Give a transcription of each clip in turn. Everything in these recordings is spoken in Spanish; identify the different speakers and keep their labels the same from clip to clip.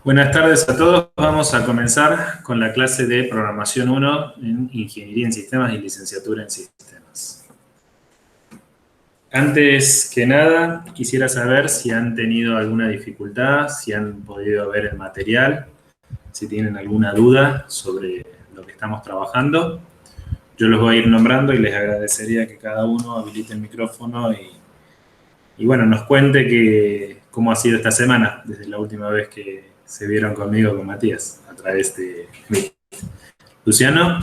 Speaker 1: Buenas tardes a todos. Vamos a comenzar con la clase de Programación 1 en Ingeniería en Sistemas y Licenciatura en Sistemas. Antes que nada, quisiera saber si han tenido alguna dificultad, si han podido ver el material, si tienen alguna duda sobre lo que estamos trabajando. Yo los voy a ir nombrando y les agradecería que cada uno habilite el micrófono y bueno, nos cuente cómo ha sido esta semana, desde la última vez que se vieron conmigo con Matías, a través de Meet. Luciano.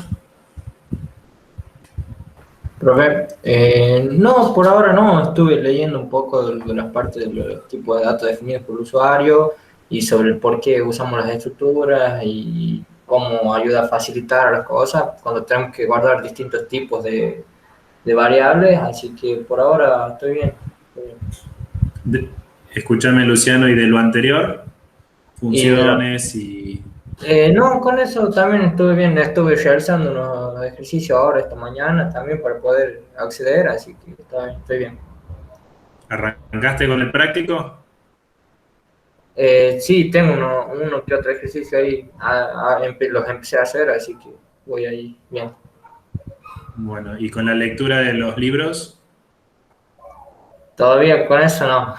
Speaker 2: Profe, no, por ahora no, estuve leyendo un poco de las partes de los tipos de datos definidos por el usuario y sobre el por qué usamos las estructuras y cómo ayuda a facilitar las cosas cuando tenemos que guardar distintos tipos de variables, así que por ahora estoy bien.
Speaker 1: Escúchame, Luciano, y de lo anterior, funciones
Speaker 2: No, con eso también estuve bien, estuve realizando unos ejercicios ahora esta mañana también para poder acceder, así que estoy bien.
Speaker 1: ¿Arrancaste con el práctico?
Speaker 2: Sí, tengo uno que otro ejercicio ahí, los empecé a hacer, así que voy ahí bien.
Speaker 1: Bueno, ¿y con la lectura de los libros?
Speaker 2: Todavía con eso no.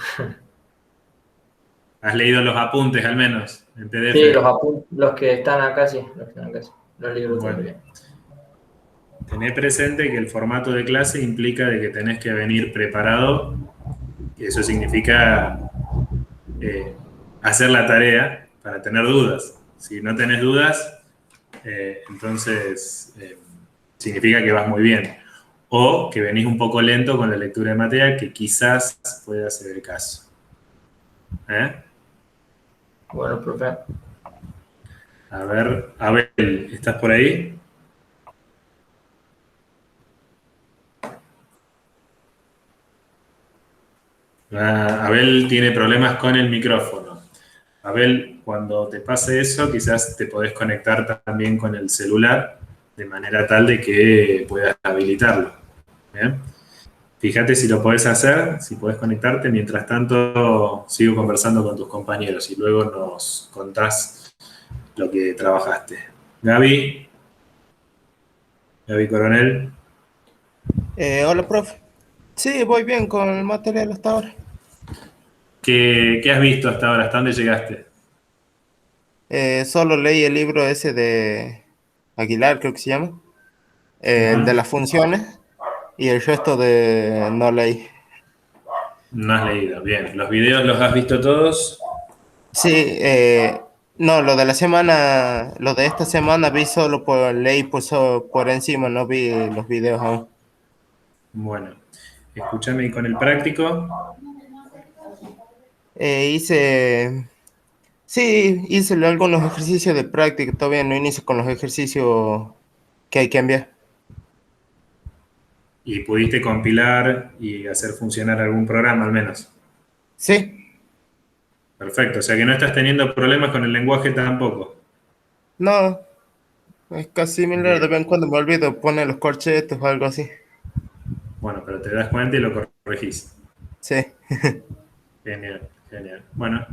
Speaker 1: ¿Has leído los apuntes al menos, en PDF?
Speaker 2: Sí, los que están acá, sí, los libros
Speaker 1: Bueno,
Speaker 2: todavía.
Speaker 1: tené presente que el formato de clase implica de que tenés que venir preparado, y eso significa hacer la tarea para tener dudas. Si no tenés dudas, entonces significa que vas muy bien. O que venís un poco lento con la lectura de material, que quizás pueda ser el caso.
Speaker 2: Bueno, profe.
Speaker 1: A ver, Abel, ¿estás por ahí? Abel tiene problemas con el micrófono. Abel, cuando te pase eso, quizás te podés conectar también con el celular, de manera tal de que puedas habilitarlo. ¿Bien? Fíjate si lo podés hacer, si podés conectarte. Mientras tanto, sigo conversando con tus compañeros y luego nos contás lo que trabajaste. Gaby Coronel.
Speaker 3: Hola, profe. Sí, voy bien con el material hasta ahora.
Speaker 1: ¿Qué has visto hasta ahora? ¿Hasta dónde llegaste?
Speaker 3: Solo leí el libro ese de Aguilar, creo que se llama, el de las funciones, y el resto de no leí.
Speaker 1: No has leído, bien. ¿Los videos los has visto todos?
Speaker 3: Sí, no, lo de la semana, lo de esta semana vi solo leí por encima, no vi los videos aún.
Speaker 1: Bueno, escúchame, ¿y con el práctico?
Speaker 3: Hice, sí, hice algunos ejercicios de práctica, todavía no inicio con los ejercicios que hay que enviar.
Speaker 1: ¿Y pudiste compilar y hacer funcionar algún programa al menos?
Speaker 3: Sí.
Speaker 1: Perfecto, o sea que no estás teniendo problemas con el lenguaje tampoco.
Speaker 3: No, es casi similar, de
Speaker 1: Bien,
Speaker 3: vez en cuando me olvido poner los corchetes o algo así.
Speaker 1: bueno, pero te das cuenta y lo corregís.
Speaker 3: Sí.
Speaker 1: Genial, genial. Bueno,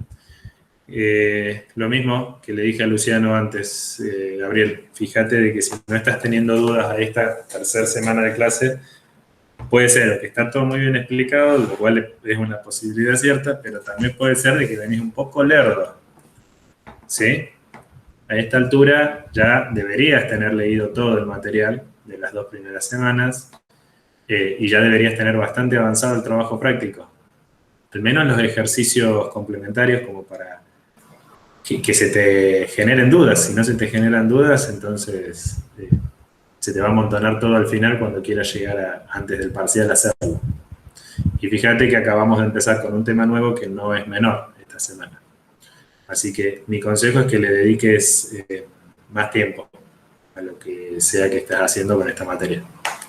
Speaker 1: lo mismo que le dije a Luciano antes, Gabriel, fíjate de que si no estás teniendo dudas a esta tercera semana de clase, puede ser que está todo muy bien explicado, lo cual es una posibilidad cierta, pero también puede ser de que venís un poco lerdo. ¿Sí? A esta altura ya deberías tener leído todo el material de las 2 primeras semanas y ya deberías tener bastante avanzado el trabajo práctico. Al menos los ejercicios complementarios como para que se te generen dudas. Si no se te generan dudas, entonces se te va a amontonar todo al final cuando quieras llegar antes del parcial a hacerlo. Y fíjate que acabamos de empezar con un tema nuevo que no es menor esta semana. Así que mi consejo es que le dediques más tiempo a lo que sea que estés haciendo con esta materia.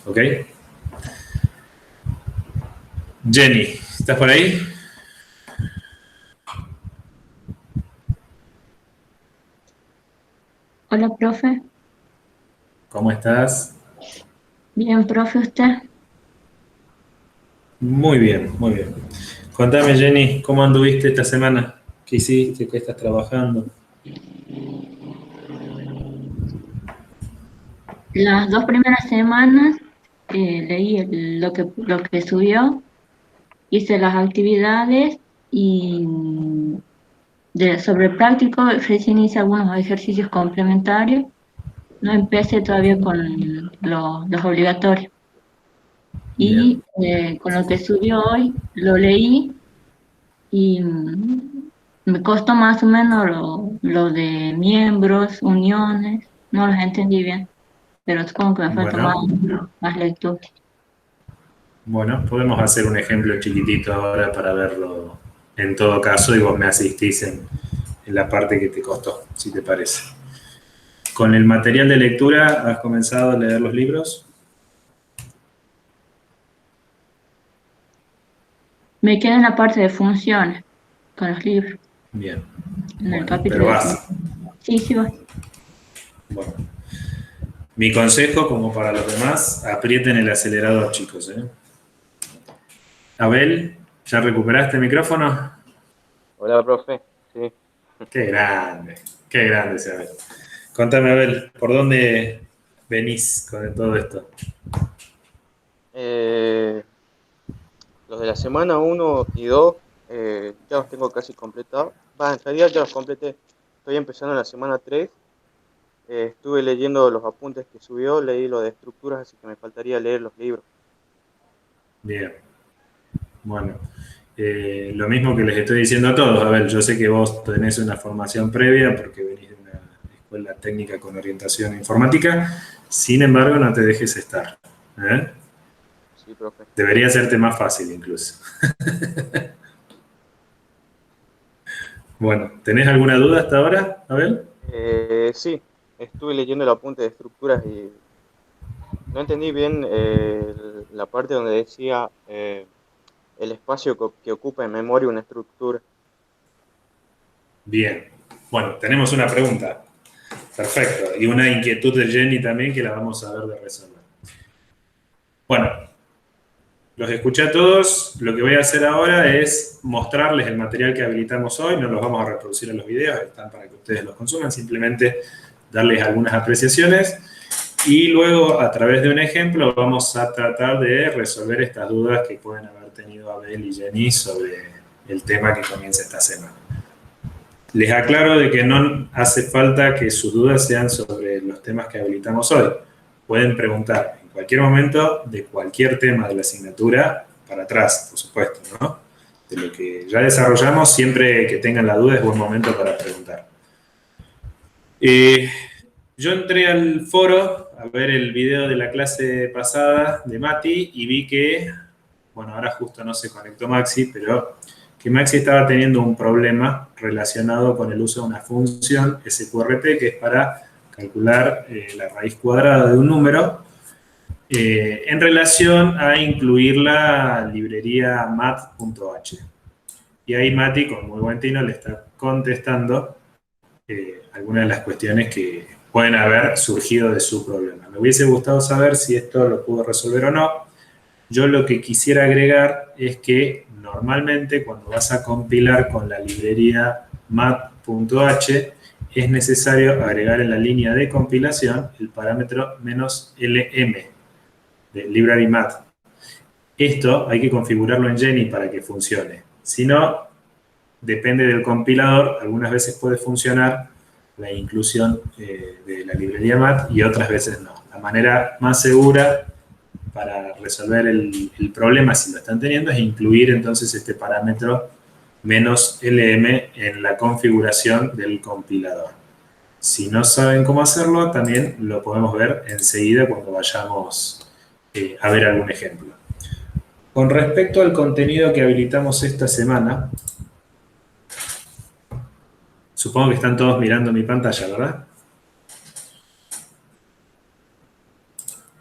Speaker 1: ¿Ok? Jenny, ¿estás por ahí?
Speaker 4: Hola, profe.
Speaker 1: ¿Cómo estás?
Speaker 4: Bien, profe, ¿usted?
Speaker 1: Muy bien, muy bien. Contame, Jenny, ¿cómo anduviste esta semana? ¿Qué hiciste? ¿Qué estás trabajando?
Speaker 4: Las 2 primeras semanas leí lo que subió, hice las actividades y sobre el práctico recién hice algunos ejercicios complementarios. No empecé todavía con los obligatorios.
Speaker 1: Bien.
Speaker 4: Y con lo que subió hoy, lo leí y me costó más o menos lo de miembros, uniones, no los entendí bien, pero supongo que me falta
Speaker 1: Bueno,
Speaker 4: más lectura.
Speaker 1: bueno, podemos hacer un ejemplo chiquitito ahora para verlo en todo caso y vos me asistís en la parte que te costó, si te parece. ¿Con el material de lectura has comenzado a leer los libros?
Speaker 4: Me queda en la parte de funciones con los libros,
Speaker 1: Bien.
Speaker 4: en el
Speaker 1: Bueno,
Speaker 4: capítulo
Speaker 1: pero
Speaker 4: de
Speaker 1: vas.
Speaker 4: funciones. Sí, sí, voy.
Speaker 1: Bueno, mi consejo, como para los demás, aprieten el acelerador, chicos, ¿eh? Abel, ¿ya recuperaste el micrófono?
Speaker 5: Hola, profe. Sí.
Speaker 1: Qué grande ese Abel. Contame, Abel, ¿por dónde venís con todo esto?
Speaker 5: Eh, los de la semana 1 y 2 ya los tengo casi completados. En realidad ya los completé. Estoy empezando en la semana 3. Estuve leyendo los apuntes que subió, leí lo de estructuras, así que me faltaría leer los libros.
Speaker 1: Bien, bueno. Lo mismo que les estoy diciendo a todos, Abel, yo sé que vos tenés una formación previa porque venís de una escuela técnica con orientación informática, sin embargo no te dejes estar, ¿eh?
Speaker 5: Sí, profe.
Speaker 1: Debería hacerte más fácil incluso. Bueno, ¿tenés alguna duda hasta ahora, Abel?
Speaker 5: Sí, estuve leyendo el apunte de estructuras y no entendí bien la parte donde decía el espacio que ocupa en memoria una estructura.
Speaker 1: Bien. Bueno, tenemos una pregunta. Perfecto. Y una inquietud de Jenny también que la vamos a ver de resolver. Bueno, los escuché a todos. Lo que voy a hacer ahora es mostrarles el material que habilitamos hoy. No los vamos a reproducir en los videos, están para que ustedes los consuman. Simplemente darles algunas apreciaciones. Y luego, a través de un ejemplo, vamos a tratar de resolver estas dudas que pueden haber tenido Abel y Jenny sobre el tema que comienza esta semana. Les aclaro de que no hace falta que sus dudas sean sobre los temas que habilitamos hoy. Pueden preguntar en cualquier momento de cualquier tema de la asignatura para atrás, por supuesto, ¿no? De lo que ya desarrollamos, siempre que tengan la duda es buen momento para preguntar. Yo entré al foro a ver el video de la clase pasada de Mati y vi que, bueno, ahora justo no se conectó Maxi, pero que Maxi estaba teniendo un problema relacionado con el uso de una función SQRT, que es para calcular la raíz cuadrada de un número, en relación a incluir la librería math.h. Y ahí Mati, con muy buen tino, le está contestando algunas de las cuestiones que pueden haber surgido de su problema. Me hubiese gustado saber si esto lo pudo resolver o no. Yo lo que quisiera agregar es que normalmente cuando vas a compilar con la librería math.h es necesario agregar en la línea de compilación el parámetro "-lm" de library math. Esto hay que configurarlo en Jenny para que funcione. Si no, depende del compilador, algunas veces puede funcionar la inclusión de la librería math y otras veces no. La manera más segura para resolver el problema, si lo están teniendo, es incluir entonces este parámetro "-lm" en la configuración del compilador. Si no saben cómo hacerlo, también lo podemos ver enseguida cuando vayamos a ver algún ejemplo. Con respecto al contenido que habilitamos esta semana, supongo que están todos mirando mi pantalla, ¿verdad?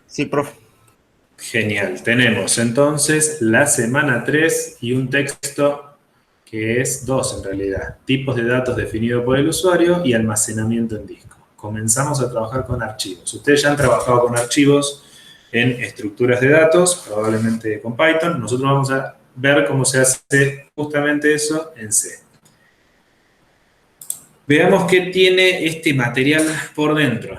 Speaker 3: Sí, profe.
Speaker 1: Genial. Tenemos entonces la semana 3 y un texto que es 2 en realidad. Tipos de datos definidos por el usuario y almacenamiento en disco. Comenzamos a trabajar con archivos. Ustedes ya han trabajado con archivos en estructuras de datos, probablemente con Python. Nosotros vamos a ver cómo se hace justamente eso en C. Veamos qué tiene este material por dentro.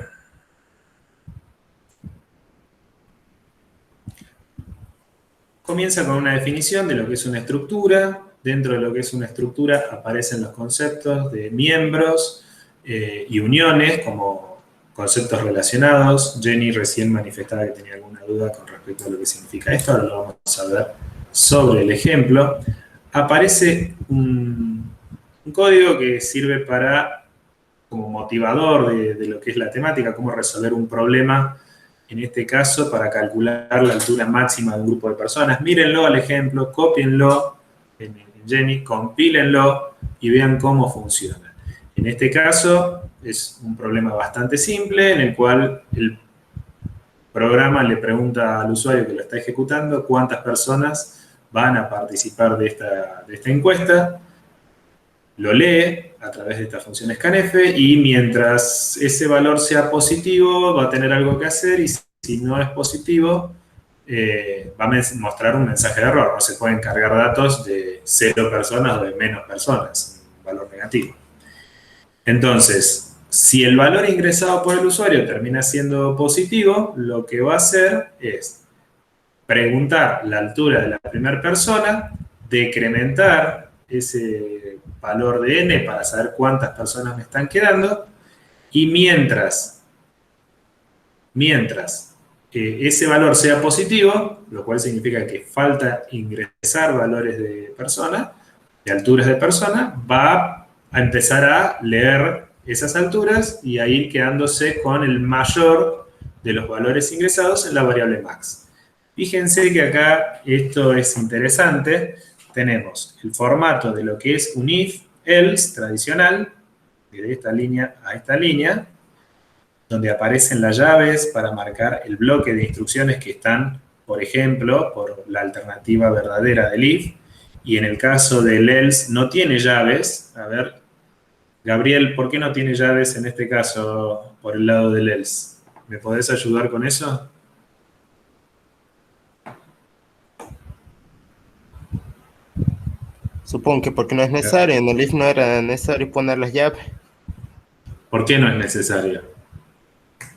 Speaker 1: Comienza con una definición de lo que es una estructura. Dentro de lo que es una estructura aparecen los conceptos de miembros y uniones como conceptos relacionados. Jenny recién manifestaba que tenía alguna duda con respecto a lo que significa esto. Ahora lo vamos a ver sobre el ejemplo. Aparece un código que sirve para, como motivador de lo que es la temática, cómo resolver un problema, en este caso para calcular la altura máxima de un grupo de personas. Mírenlo al ejemplo, cópienlo en Jenny, compílenlo y vean cómo funciona. En este caso es un problema bastante simple en el cual el programa le pregunta al usuario que lo está ejecutando cuántas personas van a participar de esta encuesta, lo lee a través de esta función scanf y mientras ese valor sea positivo va a tener algo que hacer y si no es positivo va a mostrar un mensaje de error. No se pueden cargar datos de 0 personas o de menos personas, un valor negativo. Entonces, si el valor ingresado por el usuario termina siendo positivo, lo que va a hacer es preguntar la altura de la primera persona, decrementar ese valor de n para saber cuántas personas me están quedando, y mientras ese valor sea positivo, lo cual significa que falta ingresar valores de persona, de alturas de persona, va a empezar a leer esas alturas y a ir quedándose con el mayor de los valores ingresados en la variable max. Fíjense que acá esto es interesante. Tenemos el formato de lo que es un if-else tradicional, de esta línea a esta línea, donde aparecen las llaves para marcar el bloque de instrucciones que están, por ejemplo, por la alternativa verdadera del if, y en el caso del else no tiene llaves. A ver, Gabriel, ¿por qué no tiene llaves en este caso por el lado del else? ¿Me podés ayudar con eso?
Speaker 3: Supongo que porque no es necesario, en el if no era necesario poner las llaves.
Speaker 1: ¿Por qué no es necesario?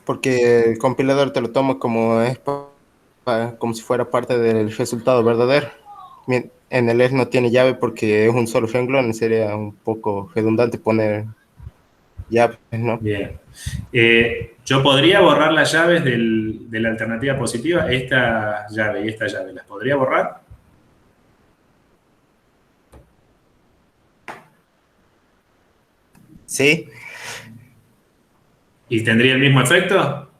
Speaker 3: Porque el compilador te lo toma como como si fuera parte del resultado verdadero. En el if no tiene llave porque es un solo renglón, sería un poco redundante poner llaves, ¿no?
Speaker 1: Bien. Yo podría borrar las llaves de la alternativa positiva, esta llave y esta llave. ¿Las podría borrar?
Speaker 3: Sí.
Speaker 1: ¿Y tendría el mismo efecto?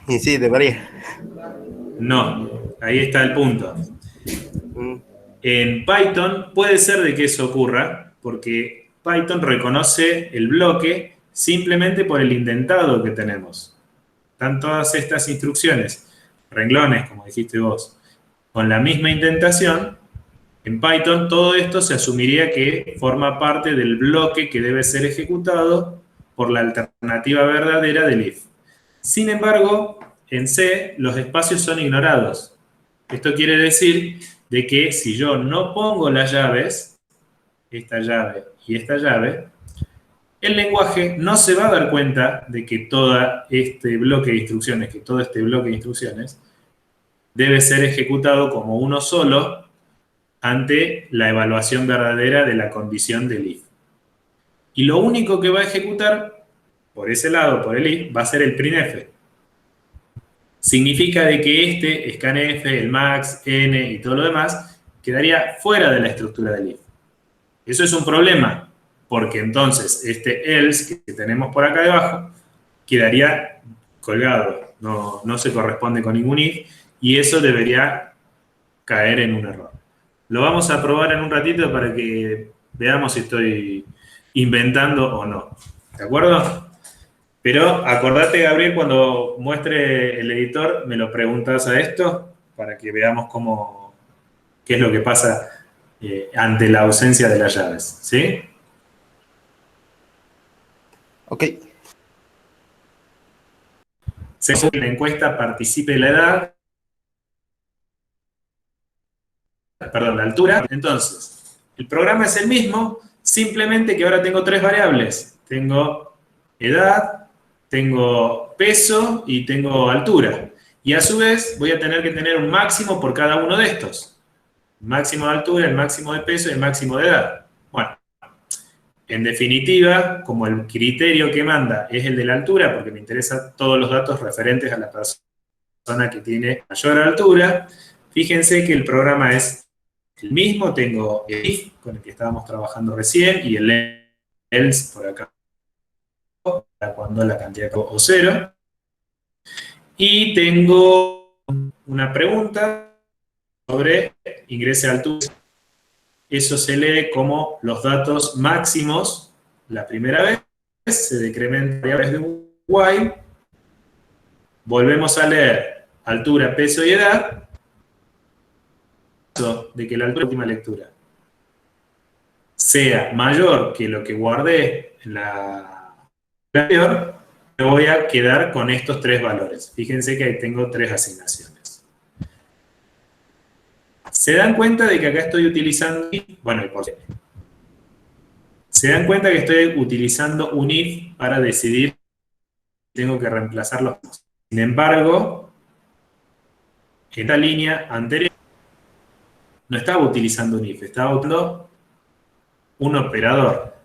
Speaker 3: Y sí, debería.
Speaker 1: No, ahí está el punto. En Python puede ser de que eso ocurra, porque Python reconoce el bloque simplemente por el indentado que tenemos. Están todas estas instrucciones, renglones, como dijiste vos, con la misma indentación. En Python todo esto se asumiría que forma parte del bloque que debe ser ejecutado por la alternativa verdadera del if. Sin embargo, en C los espacios son ignorados. Esto quiere decir de que si yo no pongo las llaves, esta llave y esta llave, el lenguaje no se va a dar cuenta de que todo este bloque de instrucciones, debe ser ejecutado como uno solo ante la evaluación verdadera de la condición del if. Y lo único que va a ejecutar, por ese lado, por el if, va a ser el printf. Significa de que este scanf, el max, n y todo lo demás, quedaría fuera de la estructura del if. Eso es un problema, porque entonces este else que tenemos por acá debajo quedaría colgado, no se corresponde con ningún if, y eso debería caer en un error. Lo vamos a probar en un ratito para que veamos si estoy inventando o no. ¿De acuerdo? Pero acordate, Gabriel, cuando muestre el editor, me lo preguntas a esto para que veamos qué es lo que pasa ante la ausencia de las llaves. ¿Sí?
Speaker 3: Ok.
Speaker 1: Según la encuesta participe la edad, la altura. Entonces, el programa es el mismo, Simplemente que ahora tengo tres variables. Tengo edad, tengo peso y tengo altura. Y a su vez voy a tener que tener un máximo por cada uno de estos. El máximo de altura, el máximo de peso y el máximo de edad. Bueno, en definitiva, como el criterio que manda es el de la altura, porque me interesan todos los datos referentes a la persona que tiene mayor altura, fíjense que el programa es el mismo. Tengo el if, con el que estábamos trabajando recién, y el else por acá, para cuando la cantidad o cero. Y tengo una pregunta sobre ingrese altura. Eso se lee como los datos máximos la primera vez, se decrementa a través de un while, volvemos a leer altura, peso y edad, de que la altura de última lectura sea mayor que lo que guardé en la anterior, me voy a quedar con estos tres valores. Fíjense que ahí tengo tres asignaciones. ¿Se dan cuenta de que acá estoy utilizando, bueno, y por qué? Se dan cuenta que estoy utilizando un if para decidir si tengo que reemplazarlos? Sin embargo, esta línea anterior no estaba utilizando un if, estaba usando un operador.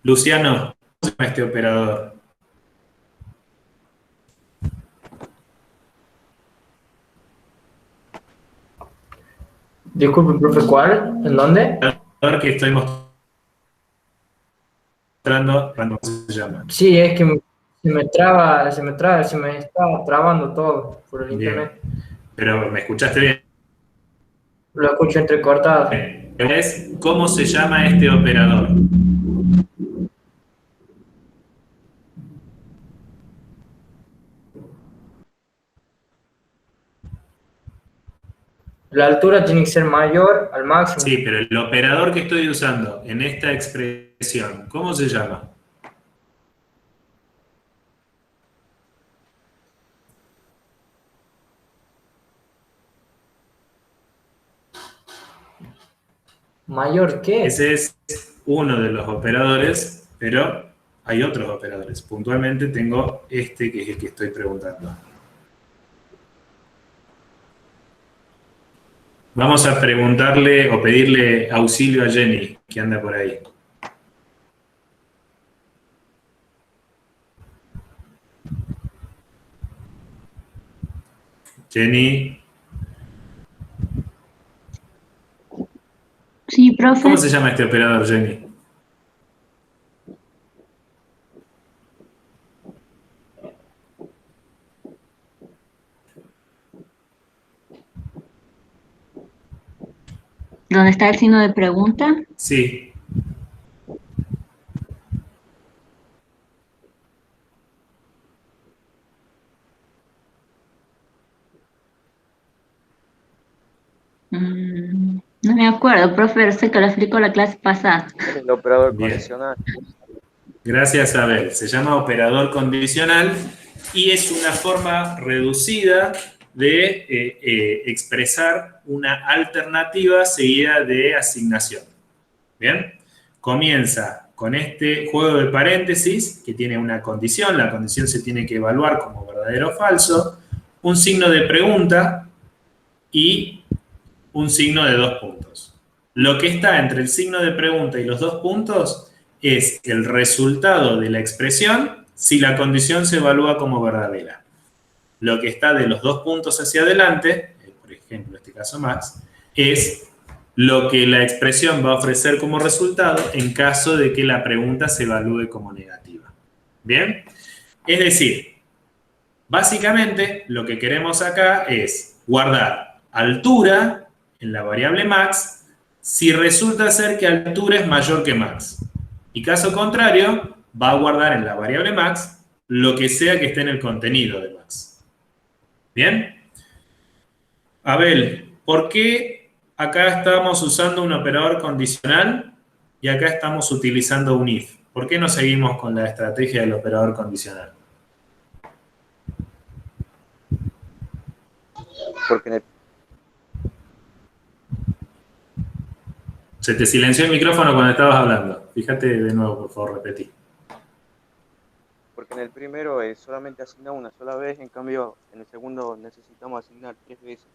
Speaker 1: Luciano, ¿cómo se llama este operador?
Speaker 2: Disculpe, profe, ¿cuál? ¿En dónde?
Speaker 1: El operador que estoy mostrando, ¿cómo se llama?
Speaker 2: Sí, es que se me está trabando todo por el internet.
Speaker 1: Pero ¿me escuchaste bien?
Speaker 2: Lo escucho entrecortado.
Speaker 1: ¿Cómo se llama este operador?
Speaker 2: La altura tiene que ser mayor al máximo.
Speaker 1: Sí, pero el operador que estoy usando en esta expresión, ¿cómo se llama?
Speaker 2: ¿Mayor qué?
Speaker 1: Ese es uno de los operadores, pero hay otros operadores. Puntualmente tengo este que es el que estoy preguntando. Vamos a preguntarle o pedirle auxilio a Jenny, que anda por ahí. Jenny,
Speaker 4: Sí, profe.
Speaker 1: ¿cómo se llama este operador, Jenny?
Speaker 4: ¿Dónde está el signo de pregunta?
Speaker 1: Sí.
Speaker 4: No me acuerdo, profe, sé que lo explicó la clase pasada.
Speaker 5: Es el operador
Speaker 1: Bien.
Speaker 5: condicional.
Speaker 1: Gracias, Abel. Se llama operador condicional y es una forma reducida de expresar una alternativa seguida de asignación. ¿Bien? Comienza con este juego de paréntesis que tiene una condición. La condición se tiene que evaluar como verdadero o falso. Un signo de pregunta y un signo de 2 puntos. Lo que está entre el signo de pregunta y los 2 puntos es el resultado de la expresión si la condición se evalúa como verdadera. Lo que está de los 2 puntos hacia adelante, por ejemplo, en este caso Max, es lo que la expresión va a ofrecer como resultado en caso de que la pregunta se evalúe como negativa. ¿Bien? Es decir, básicamente lo que queremos acá es guardar altura en la variable max si resulta ser que altura es mayor que max. Y caso contrario, va a guardar en la variable max lo que sea que esté en el contenido de max. ¿Bien? Abel, ¿por qué acá estamos usando un operador condicional y acá estamos utilizando un if? ¿Por qué no seguimos con la estrategia del operador condicional?
Speaker 5: Porque en el
Speaker 1: Se te silenció el micrófono cuando estabas hablando. Fíjate de nuevo, por favor, repetí.
Speaker 5: Porque en el primero solamente asignamos una sola vez, en cambio en el segundo necesitamos asignar 3 veces.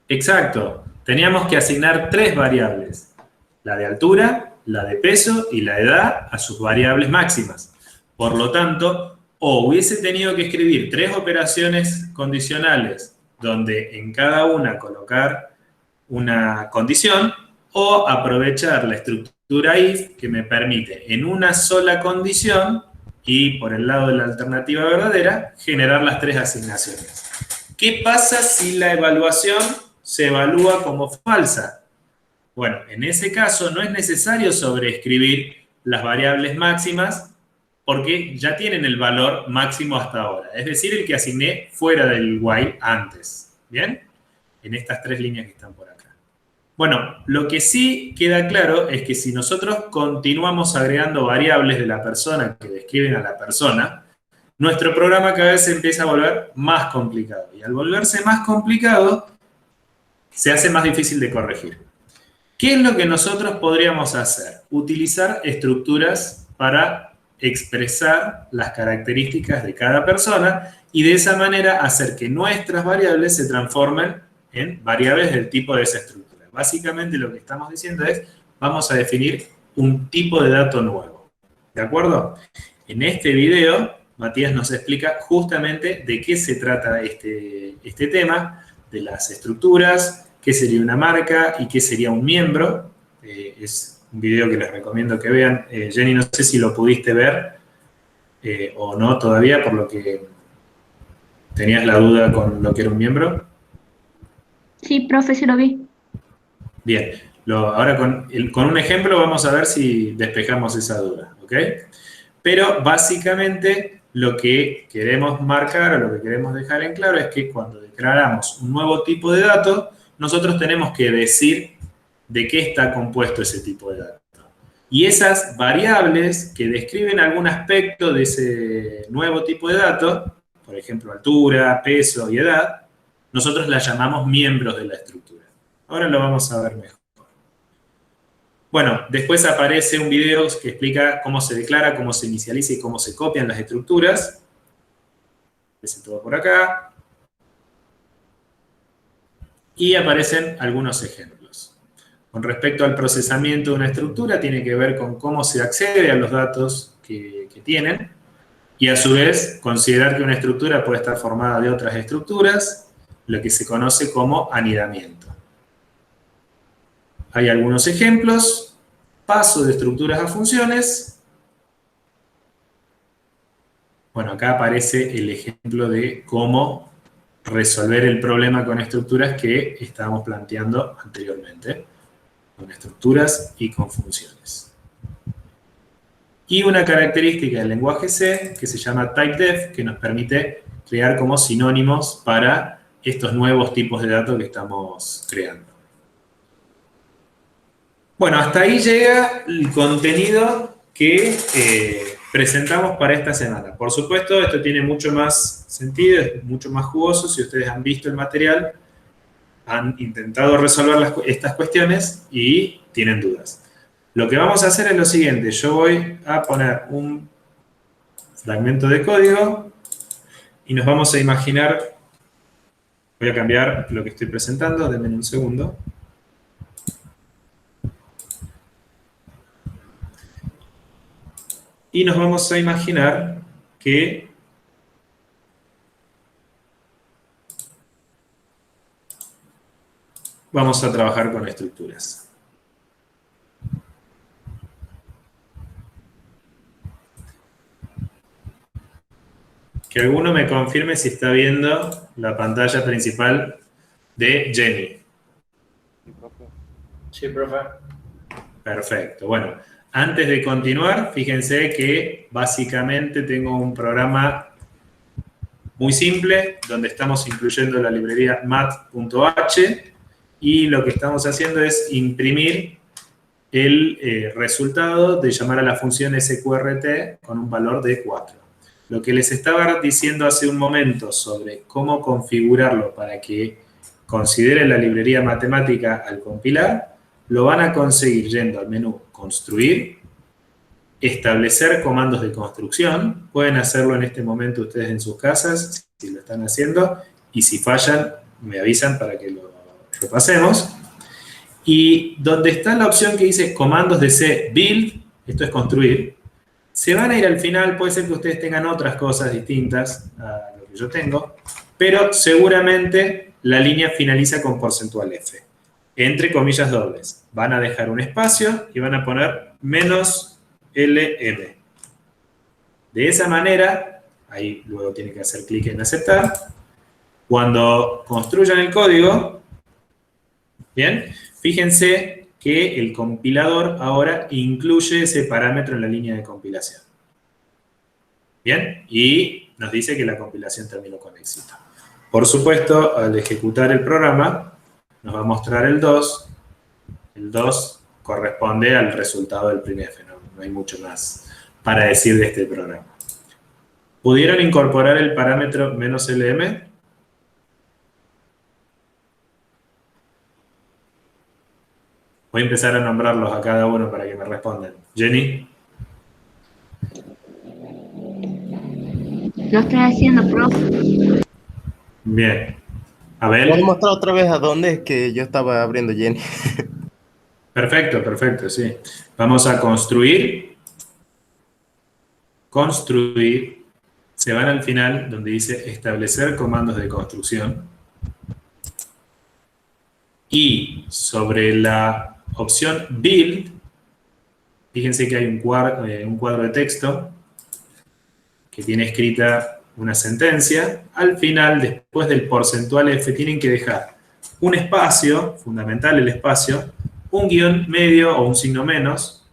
Speaker 1: Exacto. Teníamos que asignar 3 variables. La de altura, la de peso y la edad a sus variables máximas. Por lo tanto, o hubiese tenido que escribir 3 operaciones condicionales donde en cada una colocar una condición, o aprovechar la estructura if que me permite en una sola condición y por el lado de la alternativa verdadera generar las 3 asignaciones. ¿Qué pasa si la evaluación se evalúa como falsa? Bueno, en ese caso no es necesario sobreescribir las variables máximas porque ya tienen el valor máximo hasta ahora. Es decir, el que asigné fuera del while antes. ¿Bien? En estas 3 líneas que están por acá. Bueno, lo que sí queda claro es que si nosotros continuamos agregando variables de la persona que describen a la persona, nuestro programa cada vez se empieza a volver más complicado. Y al volverse más complicado, se hace más difícil de corregir. ¿Qué es lo que nosotros podríamos hacer? Utilizar estructuras para expresar las características de cada persona y de esa manera hacer que nuestras variables se transformen en variables del tipo de esa estructura. Básicamente lo que estamos diciendo es, vamos a definir un tipo de dato nuevo. ¿De acuerdo? En este video, Matías nos explica justamente de qué se trata este tema, de las estructuras, qué sería una marca y qué sería un miembro. Es un video que les recomiendo que vean. Jenny, no sé si lo pudiste ver o no todavía, por lo que tenías la duda con lo que era un miembro.
Speaker 4: Sí, profe, sí lo vi.
Speaker 1: Bien, ahora con un ejemplo vamos a ver si despejamos esa duda, ¿ok? Pero básicamente lo que queremos marcar o lo que queremos dejar en claro es que cuando declaramos un nuevo tipo de dato, nosotros tenemos que decir de qué está compuesto ese tipo de dato. Y esas variables que describen algún aspecto de ese nuevo tipo de dato, por ejemplo, altura, peso y edad, nosotros las llamamos miembros de la estructura. Ahora lo vamos a ver mejor. Bueno, después aparece un video que explica cómo se declara, cómo se inicializa y cómo se copian las estructuras. Aparece todo por acá. Y aparecen algunos ejemplos. Con respecto al procesamiento de una estructura, tiene que ver con cómo se accede a los datos que tienen. Y a su vez, considerar que una estructura puede estar formada de otras estructuras, lo que se conoce como anidamiento. Hay algunos ejemplos, paso de estructuras a funciones. Bueno, acá aparece el ejemplo de cómo resolver el problema con estructuras que estábamos planteando anteriormente, con estructuras y con funciones. Y una característica del lenguaje C que se llama typedef, que nos permite crear como sinónimos para estos nuevos tipos de datos que estamos creando. Bueno, hasta ahí llega el contenido que presentamos para esta semana. Por supuesto, esto tiene mucho más sentido, es mucho más jugoso. Si ustedes han visto el material, han intentado resolver estas cuestiones y tienen dudas. Lo que vamos a hacer es lo siguiente. Yo voy a poner un fragmento de código y nos vamos a imaginar. Voy a cambiar lo que estoy presentando, denme un segundo. Y nos vamos a imaginar que vamos a trabajar con estructuras. Que alguno me confirme si está viendo la pantalla principal de Jenny.
Speaker 2: Sí, profe.
Speaker 1: Perfecto. Bueno, antes de continuar, fíjense que básicamente tengo un programa muy simple donde estamos incluyendo la librería math.h y lo que estamos haciendo es imprimir el resultado de llamar a la función sqrt con un valor de 4. Lo que les estaba diciendo hace un momento sobre cómo configurarlo para que considere la librería matemática al compilar, lo van a conseguir yendo al menú Construir, establecer comandos de construcción. Pueden hacerlo en este momento ustedes en sus casas, si lo están haciendo, y si fallan, me avisan para que lo repasemos. Y donde está la opción que dice comandos de C, build, esto es construir, se van a ir al final. Puede ser que ustedes tengan otras cosas distintas a lo que yo tengo, pero seguramente la línea finaliza con porcentual F, entre comillas dobles. Van a dejar un espacio y van a poner menos LM. De esa manera, ahí luego tienen que hacer clic en aceptar. Cuando construyan el código, bien, fíjense que el compilador ahora incluye ese parámetro en la línea de compilación. Bien, y nos dice que la compilación terminó con éxito. Por supuesto, al ejecutar el programa, nos va a mostrar el 2. El 2 corresponde al resultado del printf, no hay mucho más para decir de este programa. ¿Pudieron incorporar el parámetro "-lm"? Voy a empezar a nombrarlos a cada uno para que me respondan. Jenny.
Speaker 4: Lo estoy haciendo, profe.
Speaker 1: Bien. Abel.
Speaker 3: ¿Puedes mostrar otra vez a dónde es que yo estaba abriendo Jenny?
Speaker 1: Perfecto, perfecto, sí. Vamos a construir. Construir. Se van al final donde dice establecer comandos de construcción. Y sobre la opción build, fíjense que hay un cuadro de texto que tiene escrita una sentencia. Al final, después del porcentual F, tienen que dejar un espacio, fundamental el espacio, un guión medio o un signo menos,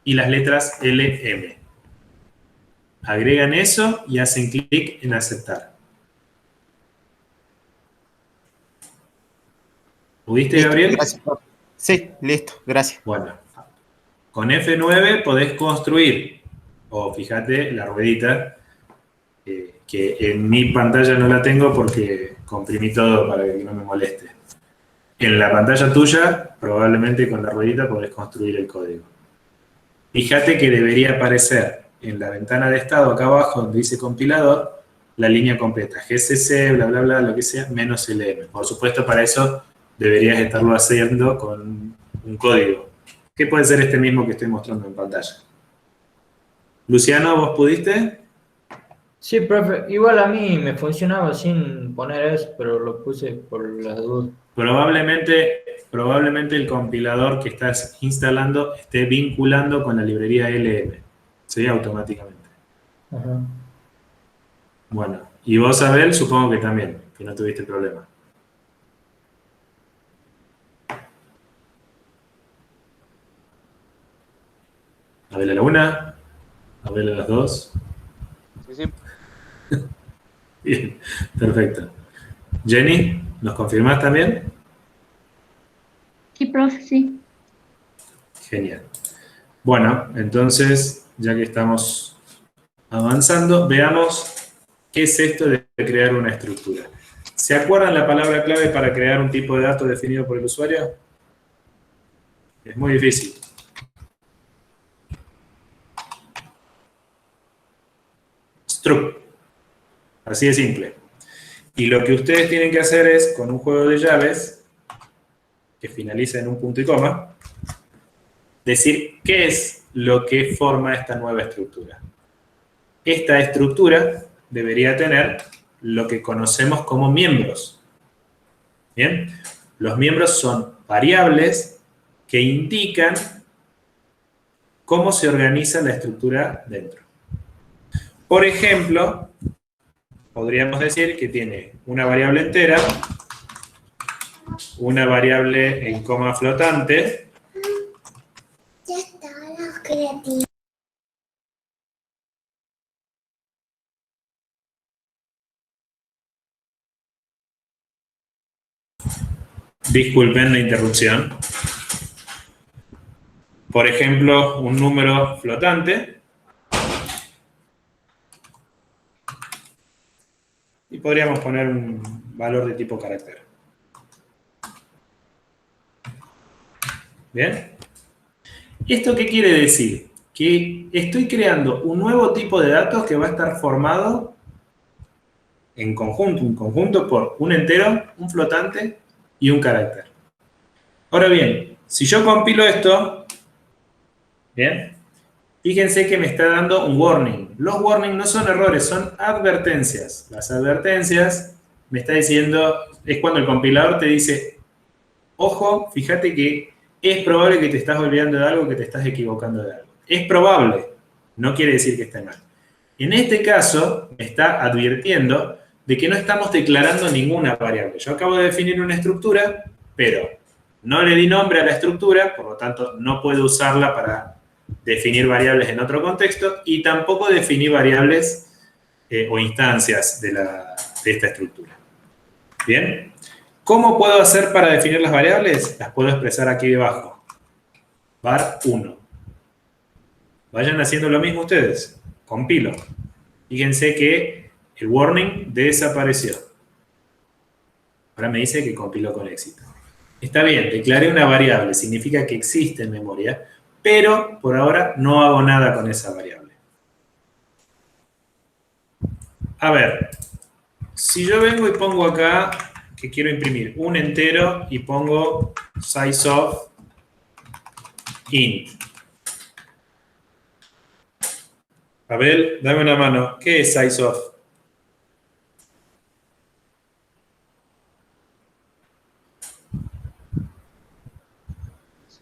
Speaker 1: y las letras LM. Agregan eso y hacen clic en aceptar. ¿Pudiste,
Speaker 3: Listo,
Speaker 1: Gabriel?
Speaker 3: gracias, profe. Sí, listo, gracias.
Speaker 1: Bueno, con F9 podés construir, o fíjate la ruedita, que en mi pantalla no la tengo porque comprimí todo para que no me moleste. En la pantalla tuya, probablemente con la ruedita podés construir el código. Fíjate que debería aparecer en la ventana de estado acá abajo donde dice compilador, la línea completa, GCC, bla, bla, bla, lo que sea, menos LM. Por supuesto, para eso deberías estarlo haciendo con un código, que puede ser este mismo que estoy mostrando en pantalla. Luciano, ¿vos pudiste?
Speaker 2: Sí, profe, igual a mí me funcionaba sin poner eso, pero lo puse por la duda.
Speaker 1: Probablemente el compilador que estás instalando esté vinculando con la librería LM. ¿Sí? Automáticamente.
Speaker 2: Ajá.
Speaker 1: Bueno, y vos, Abel, supongo que también, que no tuviste problema. Abel a la una, Abel a las dos.
Speaker 5: Sí, sí.
Speaker 1: Bien, perfecto. Jenny, ¿nos confirmás también?
Speaker 4: Sí, profe, sí.
Speaker 1: Genial. Bueno, entonces, ya que estamos avanzando, veamos qué es esto de crear una estructura. ¿Se acuerdan la palabra clave para crear un tipo de dato definido por el usuario? Es muy difícil. Struct. Así de simple. Y lo que ustedes tienen que hacer es, con un juego de llaves, que finaliza en un punto y coma, decir qué es lo que forma esta nueva estructura. Esta estructura debería tener lo que conocemos como miembros. ¿Bien? Los miembros son variables que indican cómo se organiza la estructura dentro. Por ejemplo, podríamos decir que tiene una variable entera, una variable en coma flotante.
Speaker 6: Ya está, los creativos.
Speaker 1: Disculpen la interrupción. Por ejemplo, un número flotante. Y podríamos poner un valor de tipo carácter. ¿Bien? ¿Esto qué quiere decir? Que estoy creando un nuevo tipo de datos que va a estar formado en conjunto, un conjunto por un entero, un flotante y un carácter. Ahora bien, si yo compilo esto, ¿bien? Fíjense que me está dando un warning. Los warnings no son errores, son advertencias. Las advertencias me está diciendo, es cuando el compilador te dice, ojo, fíjate que es probable que te estás olvidando de algo, que te estás equivocando de algo. Es probable, no quiere decir que esté mal. En este caso, me está advirtiendo de que no estamos declarando ninguna variable. Yo acabo de definir una estructura, pero no le di nombre a la estructura, por lo tanto, no puedo usarla para definir variables en otro contexto, y tampoco definí variables o instancias de esta estructura. ¿Bien? ¿Cómo puedo hacer para definir las variables? Las puedo expresar aquí debajo. Var 1. Vayan haciendo lo mismo ustedes. Compilo. Fíjense que el warning desapareció. Ahora me dice que compiló con éxito. Está bien, declaré una variable, significa que existe en memoria, pero por ahora no hago nada con esa variable. A ver, si yo vengo y pongo acá que quiero imprimir un entero y pongo size of int. Abel, dame una mano. ¿Qué es size of?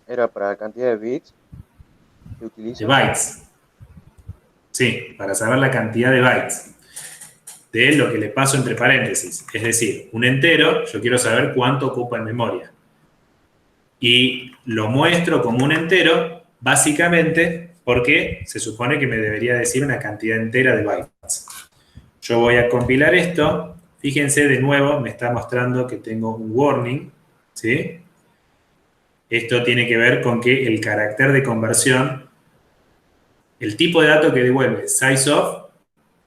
Speaker 5: Era para la cantidad de bits que utiliza.
Speaker 1: De bytes. Sí, para saber la cantidad de bytes de lo que le paso entre paréntesis. Es decir, un entero, yo quiero saber cuánto ocupa en memoria. Y lo muestro como un entero, básicamente, porque se supone que me debería decir una cantidad entera de bytes. Yo voy a compilar esto. Fíjense, de nuevo, me está mostrando que tengo un warning, ¿sí? Esto tiene que ver con que el carácter de conversión, el tipo de dato que devuelve size of,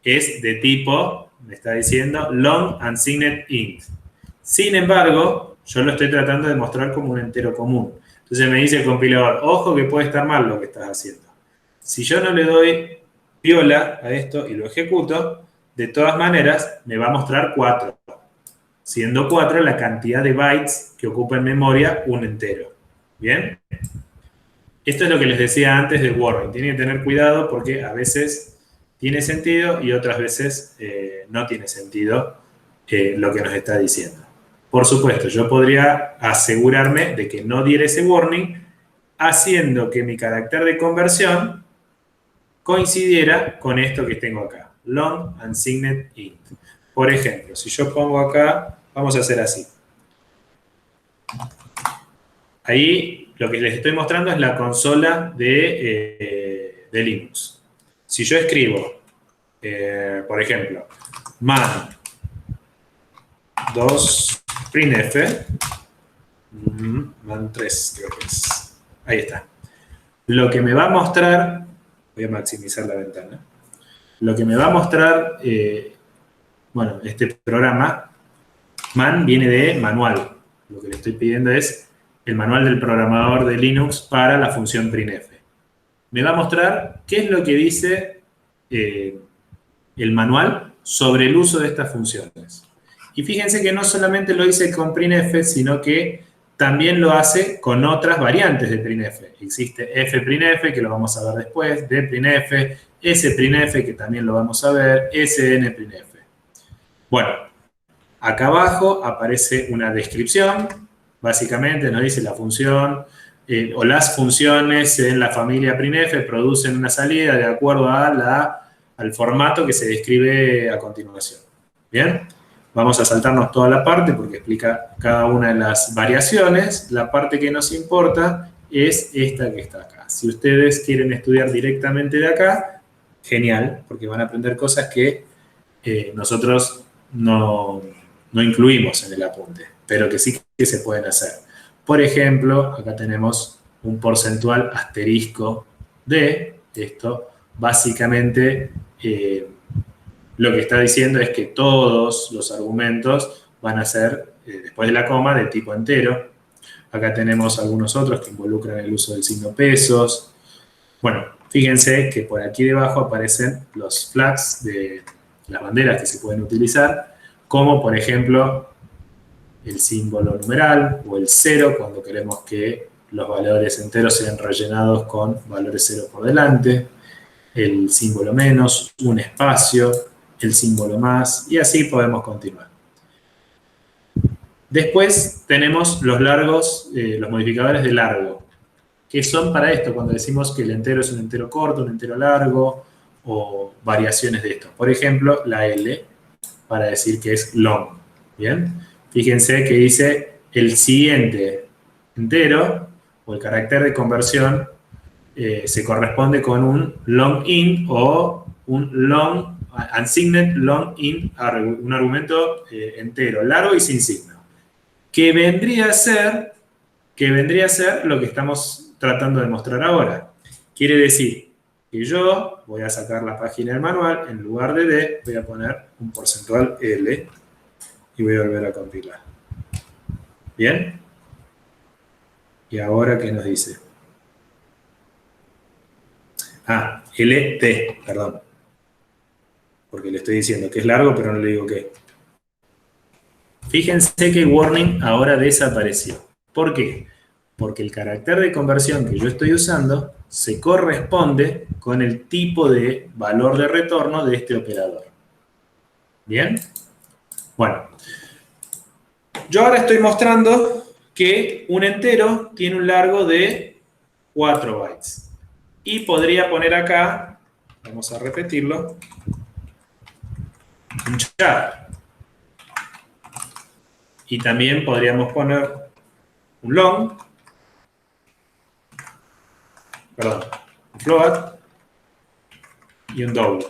Speaker 1: es de tipo, me está diciendo, long unsigned int. Sin embargo, yo lo estoy tratando de mostrar como un entero común. Entonces me dice el compilador, ojo que puede estar mal lo que estás haciendo. Si yo no le doy piola a esto y lo ejecuto, de todas maneras me va a mostrar 4, siendo 4 la cantidad de bytes que ocupa en memoria un entero. ¿Bien? Esto es lo que les decía antes del warning. Tienen que tener cuidado porque a veces tiene sentido y otras veces no tiene sentido lo que nos está diciendo. Por supuesto, yo podría asegurarme de que no diera ese warning haciendo que mi carácter de conversión coincidiera con esto que tengo acá. Long unsigned int. Por ejemplo, si yo pongo acá, vamos a hacer así. Ahí lo que les estoy mostrando es la consola de Linux. Si yo escribo, por ejemplo, man 2 printf, man 3 creo que es, ahí está. Lo que me va a mostrar, voy a maximizar la ventana, lo que me va a mostrar, bueno, este programa, man viene de manual. Lo que le estoy pidiendo es el manual del programador de Linux para la función printf. Me va a mostrar qué es lo que dice el manual sobre el uso de estas funciones. Y fíjense que no solamente lo hice con printf, sino que también lo hace con otras variantes de printf. Existe fprintf, que lo vamos a ver después, dprintf, sprintf, que también lo vamos a ver, snprintf. Bueno, acá abajo aparece una descripción. Básicamente nos dice la función o las funciones en la familia printf producen una salida de acuerdo al formato que se describe a continuación. ¿Bien? Vamos a saltarnos toda la parte porque explica cada una de las variaciones. La parte que nos importa es esta que está acá. Si ustedes quieren estudiar directamente de acá, genial, porque van a aprender cosas que nosotros no incluimos en el apunte, pero que sí que se pueden hacer. Por ejemplo, acá tenemos un porcentual asterisco de esto. Básicamente, lo que está diciendo es que todos los argumentos van a ser, después de la coma, de tipo entero. Acá tenemos algunos otros que involucran el uso del signo pesos. Bueno, fíjense que por aquí debajo aparecen los flags de las banderas que se pueden utilizar, como por ejemplo el símbolo numeral o el 0 cuando queremos que los valores enteros sean rellenados con valores 0 por delante, el símbolo menos, un espacio, el símbolo más, y así podemos continuar. Después tenemos los largos, los modificadores de largo, que son para esto, cuando decimos que el entero es un entero corto, un entero largo, o variaciones de esto. Por ejemplo, la L, para decir que es long. ¿Bien? Fíjense que dice el siguiente entero, o el carácter de conversión, se corresponde con un long int o un long, unsigned long int, un argumento entero, largo y sin signo. Que vendría a ser lo que estamos tratando de mostrar ahora. Quiere decir que yo voy a sacar la página del manual, en lugar de D voy a poner un porcentual L y voy a volver a compilar. ¿Bien? ¿Y ahora qué nos dice? Ah, LT, perdón. Porque le estoy diciendo que es largo, pero no le digo qué. Fíjense que el warning ahora desapareció. ¿Por qué? Porque el carácter de conversión que yo estoy usando se corresponde con el tipo de valor de retorno de este operador. ¿Bien? Bueno, yo ahora estoy mostrando que un entero tiene un largo de 4 bytes. Y podría poner acá, vamos a repetirlo, un char. Y también podríamos poner un long, perdón, un float y un double,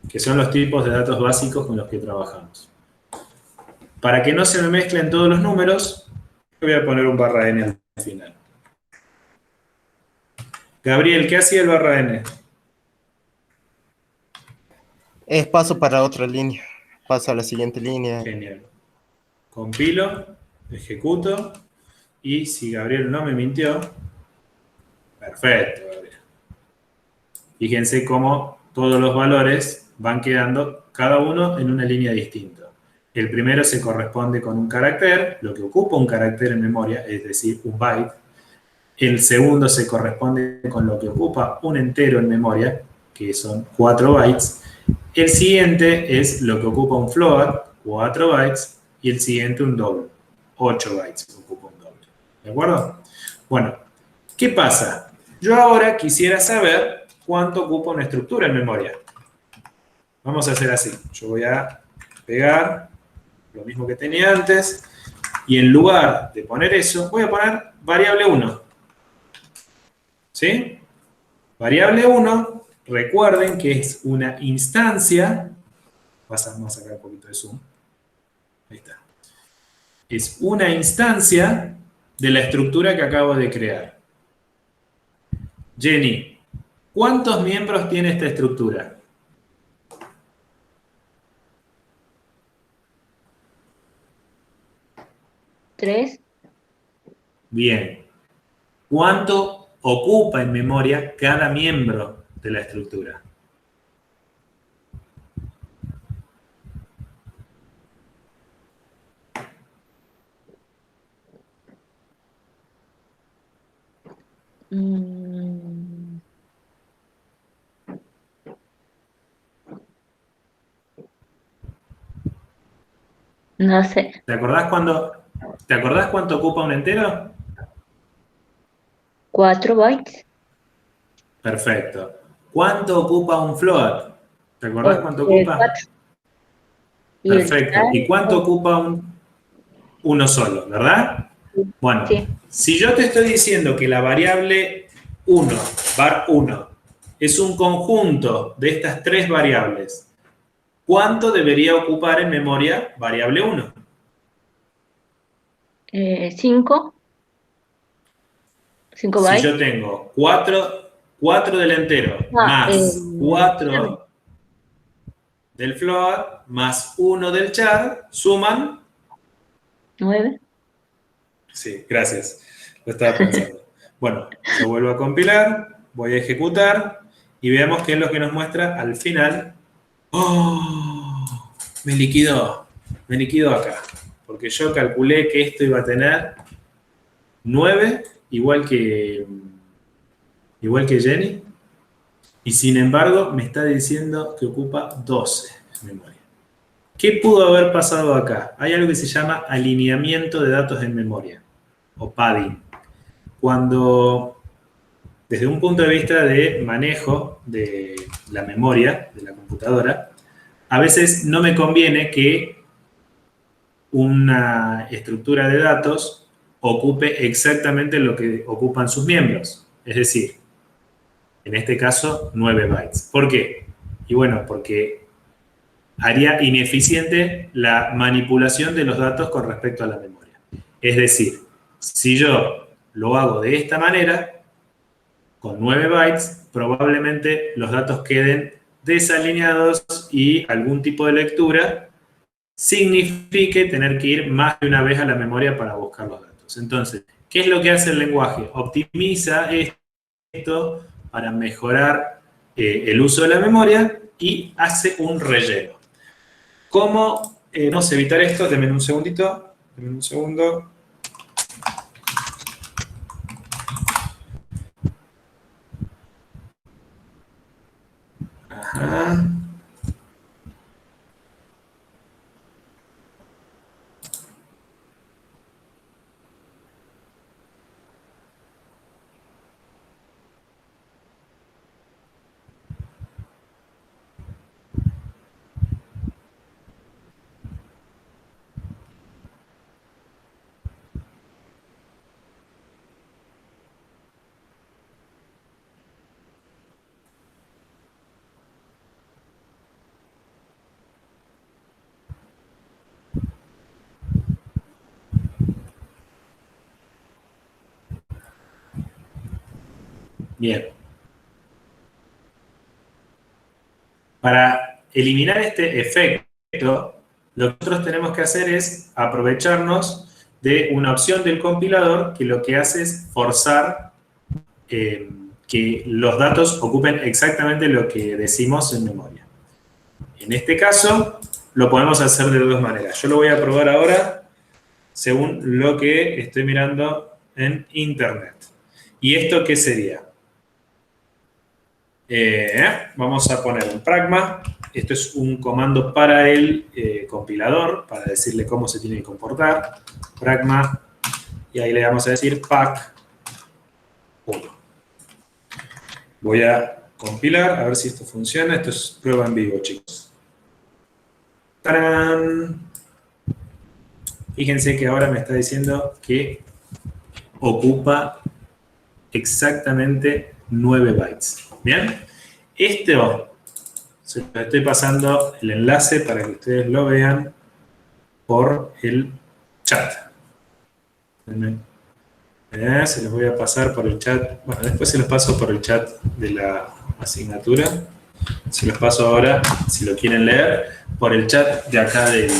Speaker 1: que son los tipos de datos básicos con los que trabajamos. Para que no se me mezclen todos los números, voy a poner un barra n al final. Gabriel, ¿qué hacía el barra n?
Speaker 3: Es paso para otra línea. Paso a la siguiente línea.
Speaker 1: Genial. Compilo, ejecuto, y si Gabriel no me mintió, perfecto, Gabriel. Fíjense cómo todos los valores van quedando cada uno en una línea distinta. El primero se corresponde con un carácter, lo que ocupa un carácter en memoria, es decir, un byte. El segundo se corresponde con lo que ocupa un entero en memoria, que son 4 bytes. El siguiente es lo que ocupa un float, 4 bytes, y el siguiente un doble, 8 bytes ocupa un doble. ¿De acuerdo? Bueno, ¿qué pasa? Yo ahora quisiera saber cuánto ocupa una estructura en memoria. Vamos a hacer así. Yo voy a pegar lo mismo que tenía antes, y en lugar de poner eso, voy a poner variable 1. ¿Sí? Variable 1, recuerden que es una instancia, vamos a sacar un poquito de zoom, ahí está. Es una instancia de la estructura que acabo de crear. Jenny, ¿cuántos miembros tiene esta estructura?
Speaker 4: ¿3?
Speaker 1: Bien. ¿Cuánto ocupa en memoria cada miembro de la estructura?
Speaker 4: No sé.
Speaker 1: ¿Te acordás cuánto ocupa un entero?
Speaker 4: 4 bytes.
Speaker 1: Perfecto. ¿Cuánto ocupa un float? ¿Te acordás cuánto ocupa?
Speaker 4: 4.
Speaker 1: Perfecto. ¿Y cuánto ocupa uno solo, verdad? Bueno,
Speaker 4: Sí.
Speaker 1: si yo te estoy diciendo que la variable 1, var 1, es un conjunto de estas 3 variables, ¿cuánto debería ocupar en memoria variable 1?
Speaker 4: 5. 5 bytes.
Speaker 1: Si yo tengo 4 del entero más 4 del float más 1 del char, suman
Speaker 4: 9.
Speaker 1: Sí, gracias. Lo estaba pensando. Bueno, lo vuelvo a compilar, voy a ejecutar y veamos qué es lo que nos muestra al final. ¡Oh! Me liquidó acá. Porque yo calculé que esto iba a tener 9, igual que Jenny, y sin embargo me está diciendo que ocupa 12 en memoria. ¿Qué pudo haber pasado acá? Hay algo que se llama alineamiento de datos en memoria, o padding. Cuando, desde un punto de vista de manejo de la memoria de la computadora, a veces no me conviene que una estructura de datos ocupe exactamente lo que ocupan sus miembros. Es decir, en este caso, 9 bytes. ¿Por qué? Y bueno, porque haría ineficiente la manipulación de los datos con respecto a la memoria. Es decir, si yo lo hago de esta manera, con 9 bytes, probablemente los datos queden desalineados y algún tipo de lectura signifique tener que ir más de una vez a la memoria para buscar los datos. Entonces, ¿qué es lo que hace el lenguaje? Optimiza esto para mejorar el uso de la memoria y hace un relleno. ¿Cómo vamos a evitar esto? Denme un segundito. Denme un segundo. Ajá. Bien. Para eliminar este efecto, lo que nosotros tenemos que hacer es aprovecharnos de una opción del compilador que lo que hace es forzar que los datos ocupen exactamente lo que decimos en memoria. En este caso, lo podemos hacer de dos maneras. Yo lo voy a probar ahora según lo que estoy mirando en Internet. ¿Y esto qué sería? Vamos a poner un pragma. Esto es un comando para el compilador, para decirle cómo se tiene que comportar. Pragma, y ahí le vamos a decir pack 1. Voy a compilar, a ver si esto funciona. Esto es prueba en vivo, chicos. ¡Tarán! Fíjense que ahora me está diciendo que ocupa exactamente 9 bytes. ¿Bien? Esto, se lo estoy pasando el enlace para que ustedes lo vean por el chat. Se los voy a pasar por el chat. Bueno, después se los paso por el chat de la asignatura. Se los paso ahora, si lo quieren leer, por el chat de acá del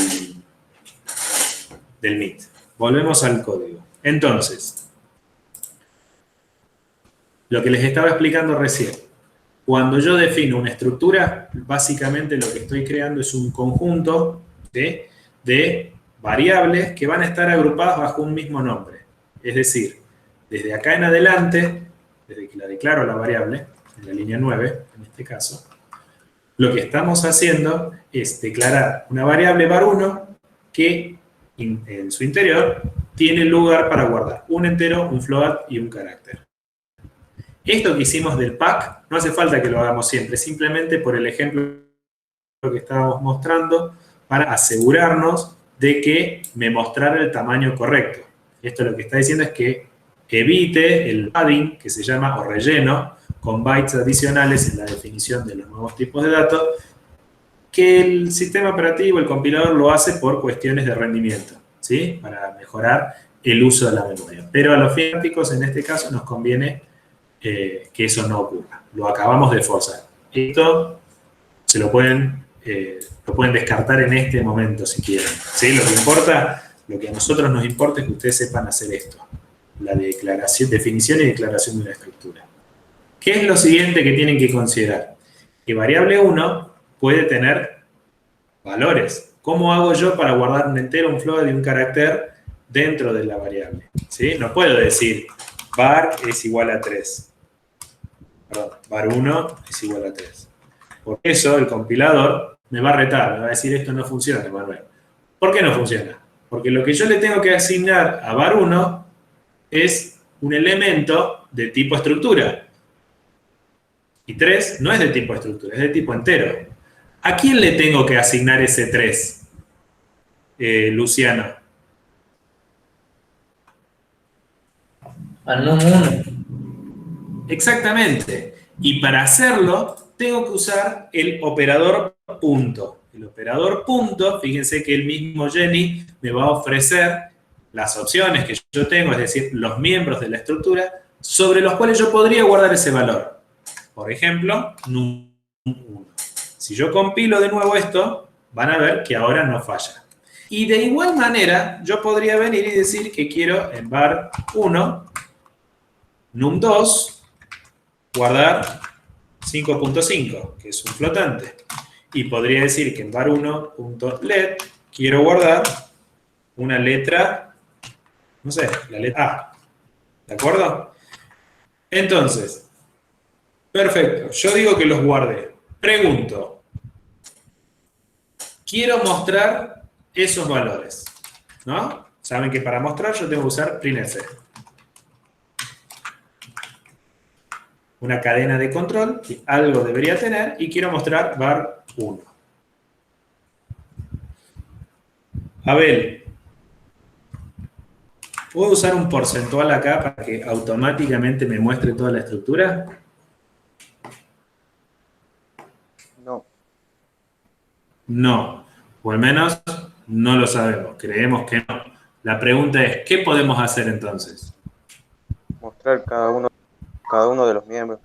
Speaker 1: Meet. Volvemos al código. Entonces, lo que les estaba explicando recién. Cuando yo defino una estructura, básicamente lo que estoy creando es un conjunto de variables que van a estar agrupadas bajo un mismo nombre. Es decir, desde acá en adelante, desde que la declaro la variable, en la línea 9, en este caso, lo que estamos haciendo es declarar una variable var1 que en su interior tiene lugar para guardar un entero, un float y un carácter. Esto que hicimos del pack, no hace falta que lo hagamos siempre, simplemente por el ejemplo que estábamos mostrando, para asegurarnos de que me mostrara el tamaño correcto. Esto lo que está diciendo es que evite el padding, que se llama, o relleno, con bytes adicionales en la definición de los nuevos tipos de datos, que el sistema operativo, el compilador, lo hace por cuestiones de rendimiento, ¿sí? Para mejorar el uso de la memoria. Pero a los fines prácticos, en este caso, nos conviene que eso no ocurra. Lo acabamos de forzar. Esto se lo pueden descartar en este momento si quieren. ¿Sí? Lo que importa Lo que a nosotros nos importa es que ustedes sepan hacer esto. La declaración, definición y declaración de una estructura. ¿Qué es lo siguiente que tienen que considerar? Que variable 1 puede tener valores. ¿Cómo hago yo para guardar un entero, un float de un carácter dentro de la variable? ¿Sí? No puedo decir var es igual a 3. Perdón, var 1 es igual a 3. Por eso el compilador me va a retar, me va a decir esto no funciona, Manuel. ¿Por qué no funciona? Porque lo que yo le tengo que asignar a var 1 es un elemento de tipo estructura. Y 3 no es de tipo estructura, es de tipo entero. ¿A quién le tengo que asignar ese 3, Luciano?
Speaker 2: Al num1.
Speaker 1: Exactamente. Y para hacerlo, tengo que usar el operador punto. El operador punto, fíjense que el mismo Jenny me va a ofrecer las opciones que yo tengo, es decir, los miembros de la estructura, sobre los cuales yo podría guardar ese valor. Por ejemplo, num1. Si yo compilo de nuevo esto, van a ver que ahora no falla. Y de igual manera, yo podría venir y decir que quiero en var 1, num2, guardar 5.5, que es un flotante. Y podría decir que en var1.let quiero guardar una letra, no sé, la letra A. ¿De acuerdo? Entonces, perfecto. Yo digo que los guardé. Pregunto. Quiero mostrar esos valores, ¿no? Saben que para mostrar yo tengo que usar printf. Una cadena de control que algo debería tener y quiero mostrar var 1. Abel, ¿puedo usar un porcentual acá para que automáticamente me muestre toda la estructura?
Speaker 5: No.
Speaker 1: No, o al menos no lo sabemos, creemos que no. La pregunta es, ¿qué podemos hacer entonces?
Speaker 5: Mostrar cada uno de los miembros.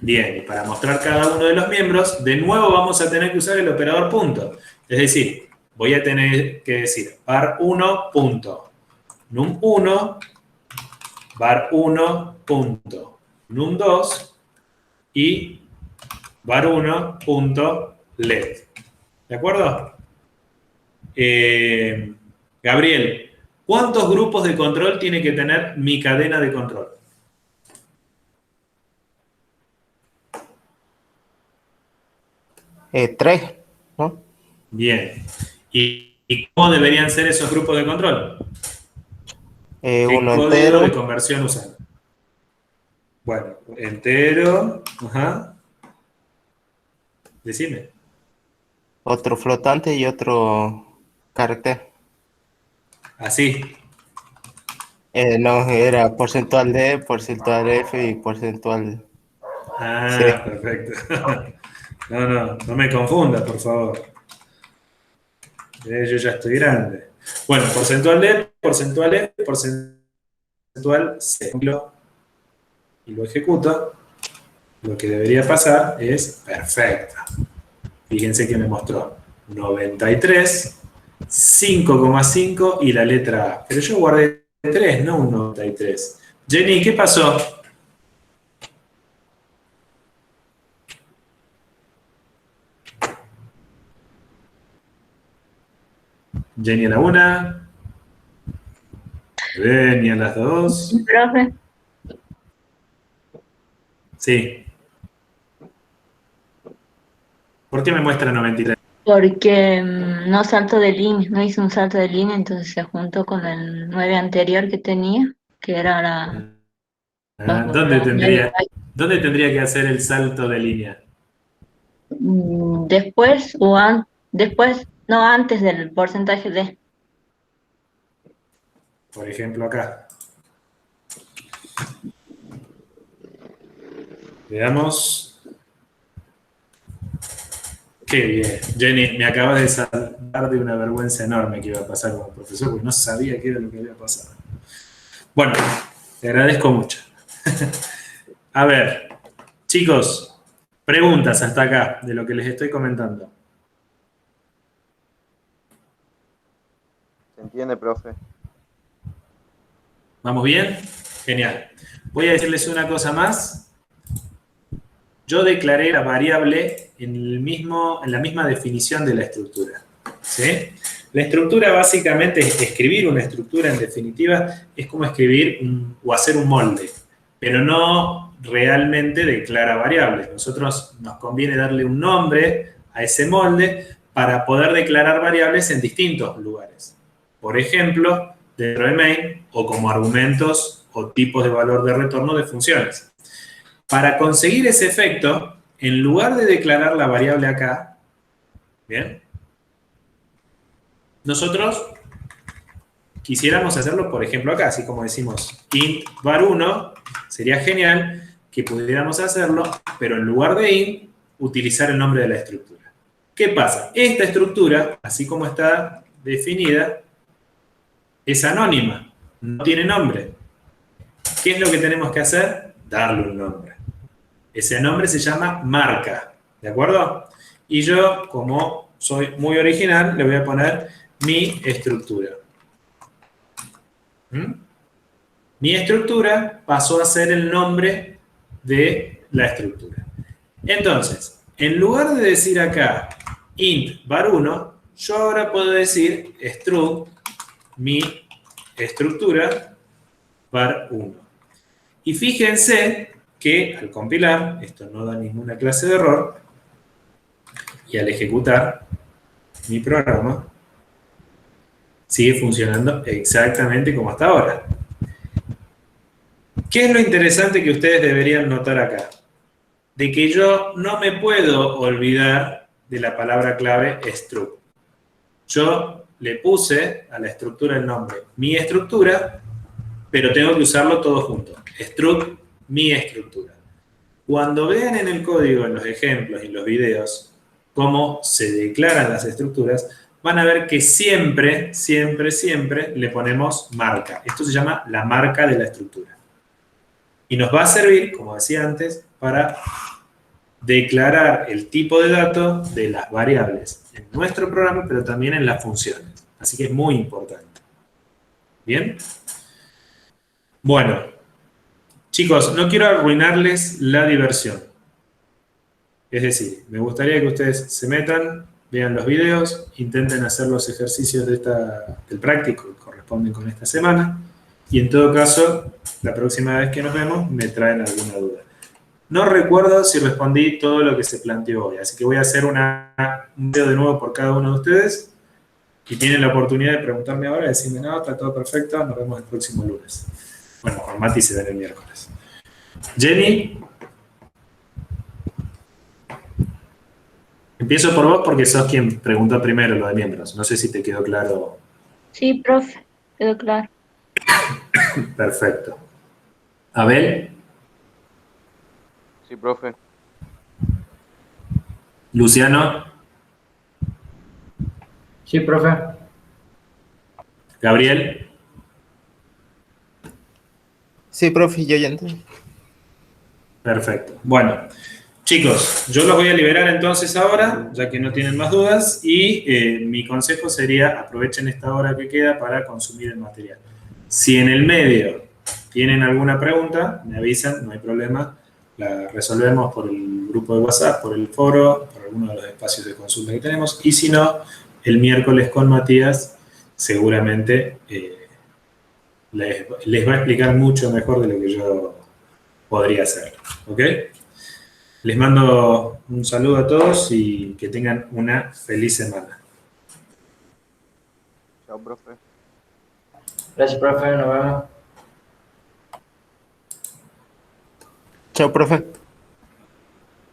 Speaker 1: Bien, y para mostrar cada uno de los miembros, de nuevo vamos a tener que usar el operador punto. Es decir, voy a tener que decir var1 punto num1, var1 punto num2 y var1 punto let. ¿De acuerdo? Gabriel, ¿cuántos grupos de control tiene que tener mi cadena de control?
Speaker 3: 3, ¿no?
Speaker 1: Bien. ¿Y cómo deberían ser esos grupos de control? ¿Qué
Speaker 3: Uno
Speaker 1: código de
Speaker 3: entero,
Speaker 1: conversión usan? Bueno, entero. Ajá. Decime.
Speaker 3: otro flotante y otro carácter.
Speaker 1: Así.
Speaker 3: No, era porcentual D, porcentual F y porcentual
Speaker 1: Ah,
Speaker 3: C.
Speaker 1: perfecto. No me confunda, por favor. Yo ya estoy grande. Bueno, porcentual D, porcentual F, porcentual C. Y lo ejecuto. Lo que debería pasar es perfecto. Fíjense que me mostró 93, 5,5 y la letra A. Pero yo guardé 3, no un 93. Jenny, ¿qué pasó? Jenny a la 1. Jenny a las 2.
Speaker 4: Profe,
Speaker 1: Sí. ¿Por qué me muestra 93?
Speaker 4: porque no salto de línea, no hice un salto de línea, entonces se juntó con el 9 anterior que tenía, que era
Speaker 1: Ah, ¿dónde tendría que hacer el salto de línea?
Speaker 4: después después, no antes del porcentaje de.
Speaker 1: Por ejemplo, acá. Veamos. Qué bien. Jenny, me acabas de salvar de una vergüenza enorme que iba a pasar como profesor, porque no sabía qué era lo que iba a pasar. Bueno, te agradezco mucho. A ver, chicos, preguntas hasta acá de lo que les estoy comentando.
Speaker 5: entiende, profe.
Speaker 1: ¿Vamos bien? Genial. Voy a decirles una cosa más. Yo declaré la variable en la misma definición de la estructura. ¿Sí? La estructura básicamente es escribir una estructura, en definitiva, es como escribir o hacer un molde, pero no realmente declara variables. Nosotros nos conviene darle un nombre a ese molde para poder declarar variables en distintos lugares. Por ejemplo, dentro de main o como argumentos o tipos de valor de retorno de funciones. Para conseguir ese efecto, en lugar de declarar la variable acá, ¿bien? Nosotros quisiéramos hacerlo, por ejemplo, acá, así como decimos int var1, sería genial que pudiéramos hacerlo, pero en lugar de int, utilizar el nombre de la estructura. ¿Qué pasa? Esta estructura, así como está definida, es anónima, no tiene nombre. ¿Qué es lo que tenemos que hacer? Darle un nombre. Ese nombre se llama marca, ¿de acuerdo? Y yo, como soy muy original, le voy a poner mi estructura. Mi estructura pasó a ser el nombre de la estructura. Entonces, en lugar de decir acá int var1, yo ahora puedo decir struct mi estructura var1. Y fíjense que al compilar, esto no da ninguna clase de error, y al ejecutar mi programa, sigue funcionando exactamente como hasta ahora. ¿Qué es lo interesante que ustedes deberían notar acá? De que yo no me puedo olvidar de la palabra clave struct. Yo le puse a la estructura el nombre mi estructura, pero tengo que usarlo todo junto. Struct mi estructura. Cuando vean en el código, en los ejemplos y en los videos, cómo se declaran las estructuras, van a ver que siempre, siempre, siempre le ponemos marca. Esto se llama la marca de la estructura. Y nos va a servir, como decía antes, para declarar el tipo de dato de las variables en nuestro programa, pero también en las funciones. Así que es muy importante. ¿Bien? Bueno, chicos, no quiero arruinarles la diversión. Es decir, me gustaría que ustedes se metan, vean los videos, intenten hacer los ejercicios del práctico que corresponden con esta semana, y en todo caso, la próxima vez que nos vemos, me traen alguna duda. No recuerdo si respondí todo lo que se planteó hoy, así que voy a hacer un video de nuevo por cada uno de ustedes, y tienen la oportunidad de preguntarme ahora, decirme, no, está todo perfecto, nos vemos el próximo lunes. Bueno, con Mati se ven el miércoles. Jenny, empiezo por vos porque sos quien preguntó primero lo de miembros. No sé si te quedó claro.
Speaker 4: Sí, profe, quedó claro.
Speaker 1: Perfecto. Abel,
Speaker 5: Sí, profe.
Speaker 1: Luciano,
Speaker 2: Sí, profe.
Speaker 1: Gabriel,
Speaker 3: Sí, profe, yo ya entendí.
Speaker 1: perfecto. Bueno, chicos, yo los voy a liberar entonces ahora, ya que no tienen más dudas, y mi consejo sería aprovechen esta hora que queda para consumir el material. Si en el medio tienen alguna pregunta, me avisan, no hay problema, la resolvemos por el grupo de WhatsApp, por el foro, por alguno de los espacios de consulta que tenemos, y si no, el miércoles con Matías seguramente les va a explicar mucho mejor de lo que yo podría hacer. ¿Ok? Les mando un saludo a todos y que tengan una feliz semana.
Speaker 5: Chao, profe.
Speaker 2: Gracias, profe, nos vemos.
Speaker 3: Chao, profe.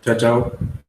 Speaker 1: Chao, chao.